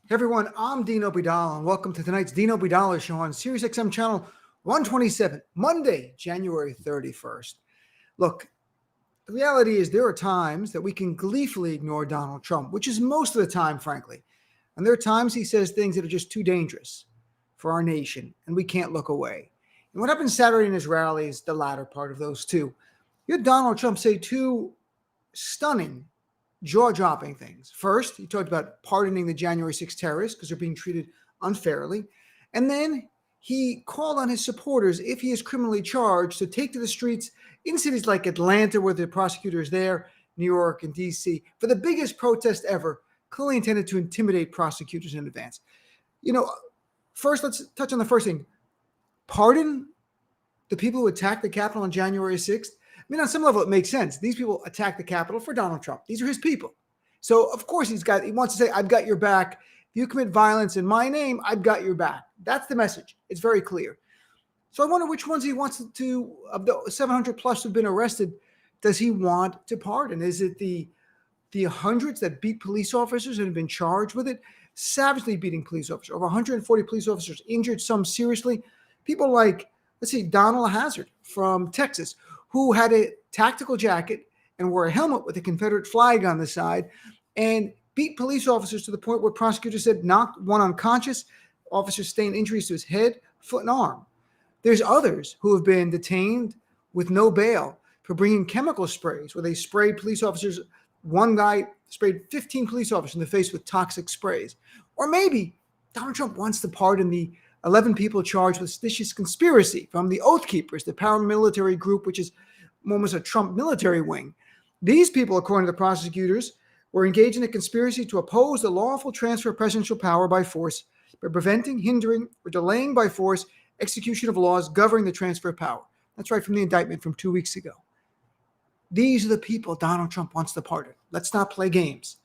Hey everyone, I'm Dino Bidal, and welcome to tonight's Dino Bidal Show on Sirius XM Channel 127, Monday, January 31st. Look, the reality is there are times that we can gleefully ignore Donald Trump, which is most of the time, frankly. And there are times he says things that are just too dangerous for our nation, and we can't look away. And what happened Saturday in his rally is the latter part of those two. You had Donald Trump say two stunning, jaw-dropping things. First, he talked about pardoning the January 6th terrorists because they're being treated unfairly. And then he called on his supporters, if he is criminally charged, to take to the streets in cities like Atlanta, where the prosecutors there, New York, and D.C., for the biggest protest ever, clearly intended to intimidate prosecutors in advance. First, let's touch on the first thing. Pardon the people who attacked the Capitol on January 6th? I mean, on some level, it makes sense. These people attacked the Capitol for Donald Trump. These are his people. So, of course, he wants to say, I've got your back. If you commit violence in my name, I've got your back. That's the message. It's very clear. So I wonder which ones he wants to, of the 700 plus who've been arrested, does he want to pardon? Is it the hundreds that beat police officers and have been charged with it? Savagely beating police officers. Over 140 police officers injured, some seriously. People like, let's see, Donald Hazard from Texas, who had a tactical jacket and wore a helmet with a Confederate flag on the side and beat police officers to the point where prosecutors said knocked one unconscious, officers sustained injuries to his head, foot, and arm. There's others who have been detained with no bail for bringing chemical sprays where they sprayed police officers. One guy sprayed 15 police officers in the face with toxic sprays. Or maybe Donald Trump wants to pardon the 11 people charged with seditious conspiracy from the Oath Keepers, the paramilitary group, which is almost a Trump military wing. These people, according to the prosecutors, were engaged in a conspiracy to oppose the lawful transfer of presidential power by force by preventing, hindering, or delaying by force execution of laws governing the transfer of power. That's right from the indictment from 2 weeks ago. These are the people Donald Trump wants to pardon. Let's not play games.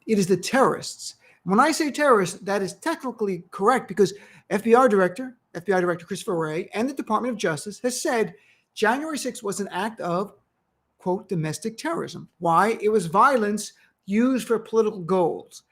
It is the terrorists. When I say terrorists, that is technically correct because FBI Director Christopher Wray and the Department of Justice has said January 6th was an act of, quote, domestic terrorism. Why? It was violence used for political goals.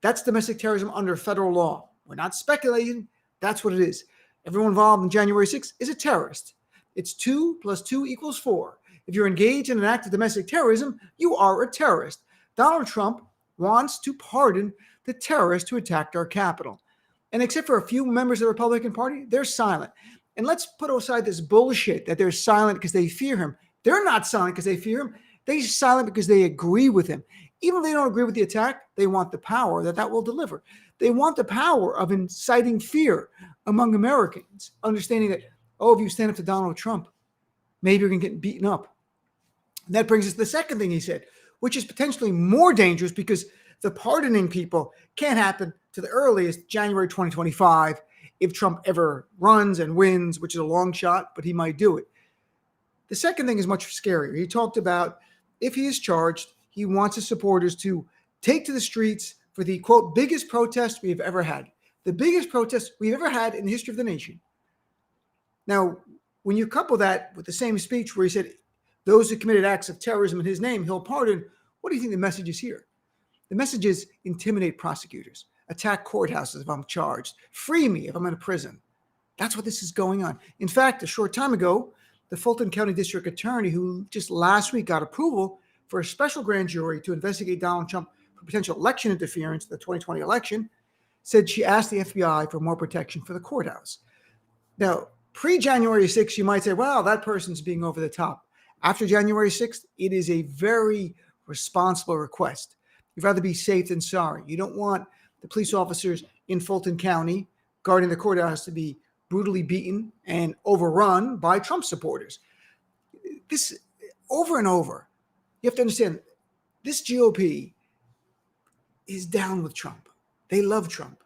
That's domestic terrorism under federal law. We're not speculating. That's what it is. Everyone involved in January 6th is a terrorist. It's 2 + 2 = 4. If you're engaged in an act of domestic terrorism, you are a terrorist. Donald Trump wants to pardon the terrorists who attacked our Capitol. And except for a few members of the Republican Party, they're silent. And let's put aside this bullshit that they're silent because they fear him. They're not silent because they fear him. They're silent because they agree with him. Even if they don't agree with the attack, they want the power that will deliver. They want the power of inciting fear among Americans, understanding that, if you stand up to Donald Trump, maybe you're going to get beaten up. And that brings us to the second thing he said, which is potentially more dangerous because the pardoning people can't happen to the earliest January 2025 if Trump ever runs and wins, which is a long shot, but he might do it. The second thing is much scarier. He talked about if he is charged, he wants his supporters to take to the streets for the, quote, biggest protest we have ever had. The biggest protest we've ever had in the history of the nation. Now, when you couple that with the same speech where he said those who committed acts of terrorism in his name, he'll pardon, what do you think the message is here? The message is intimidate prosecutors, attack courthouses if I'm charged, free me if I'm in a prison. That's what this is going on. In fact, a short time ago, the Fulton County District Attorney, who just last week got approval for a special grand jury to investigate Donald Trump for potential election interference in the 2020 election, said she asked the FBI for more protection for the courthouse. Now, pre-January 6th, you might say, well, that person's being over the top. After January 6th, it is a very responsible request. You'd rather be safe than sorry. You don't want the police officers in Fulton County guarding the courthouse to be brutally beaten and overrun by Trump supporters. This, over and over, you have to understand, this GOP is down with Trump. They love Trump.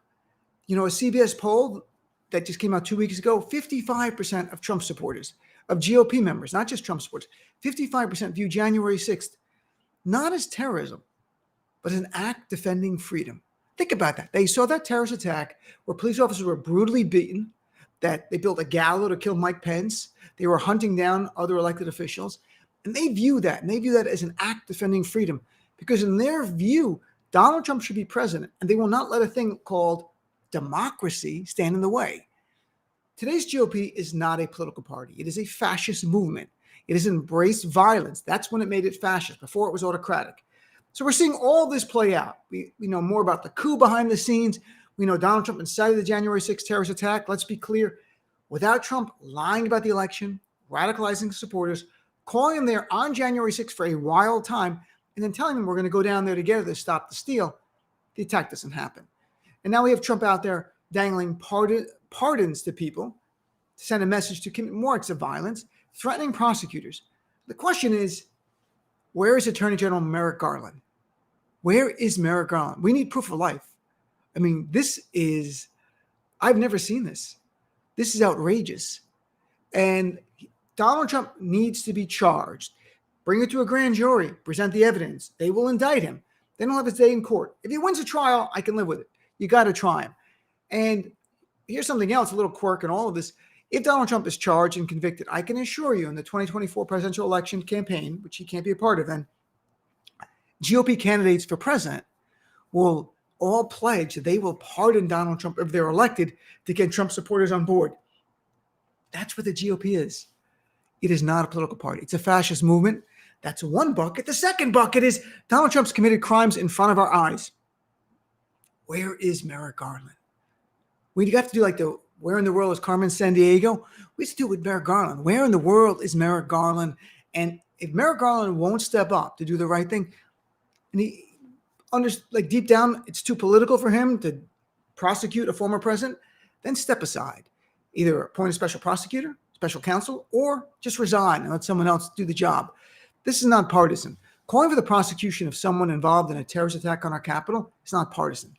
A CBS poll that just came out 2 weeks ago, 55% of Trump supporters, of GOP members, not just Trump supporters, 55% view January 6th not as terrorism, but as an act defending freedom. Think about that. They saw that terrorist attack where police officers were brutally beaten, that they built a gallows to kill Mike Pence. They were hunting down other elected officials. And they view that as an act defending freedom because in their view, Donald Trump should be president, and they will not let a thing called democracy stand in the way. Today's GOP is not a political party. It is a fascist movement. It has embraced violence. That's when it made it fascist. Before it was autocratic. So we're seeing all this play out. We know more about the coup behind the scenes. We know Donald Trump incited the January 6th terrorist attack. Let's be clear. Without Trump lying about the election, radicalizing supporters, calling them there on January 6th for a wild time, and then telling them we're going to go down there together to stop the steal, the attack doesn't happen. And now we have Trump out there dangling pardons to people to send a message to commit more acts of violence, threatening prosecutors. The question is, where is Attorney General Merrick Garland? Where is Merrick Garland? We need proof of life. I mean, I've never seen this. This is outrageous. And Donald Trump needs to be charged. Bring it to a grand jury, present the evidence. They will indict him. Then he'll have his day in court. If he wins a trial, I can live with it. You got to try him. And here's something else, a little quirk in all of this. If Donald Trump is charged and convicted, I can assure you in the 2024 presidential election campaign, which he can't be a part of then, GOP candidates for president will all pledge they will pardon Donald Trump if they're elected to get Trump supporters on board. That's what the GOP is. It is not a political party. It's a fascist movement. That's one bucket. The second bucket is Donald Trump's committed crimes in front of our eyes. Where is Merrick Garland? We have to do like the where in the world is Carmen Sandiego? We have to do it with Merrick Garland. Where in the world is Merrick Garland? And if Merrick Garland won't step up to do the right thing, and he deep down, it's too political for him to prosecute a former president, then step aside. Either appoint a special prosecutor, special counsel, or just resign and let someone else do the job. This is not partisan. Calling for the prosecution of someone involved in a terrorist attack on our Capitol is not partisan.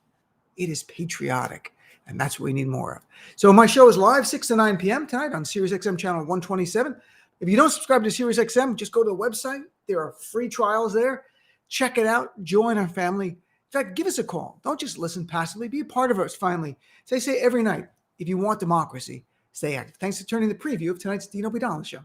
It is patriotic, and that's what we need more of. So my show is live 6 to 9 p.m. tonight on SiriusXM channel 127. If you don't subscribe to SiriusXM, just go to the website. There are free trials there. Check it out. Join our family. In fact, give us a call. Don't just listen passively. Be a part of us, finally. As I say every night, if you want democracy, stay active. Thanks for turning the preview of tonight's Dino Vidal Show.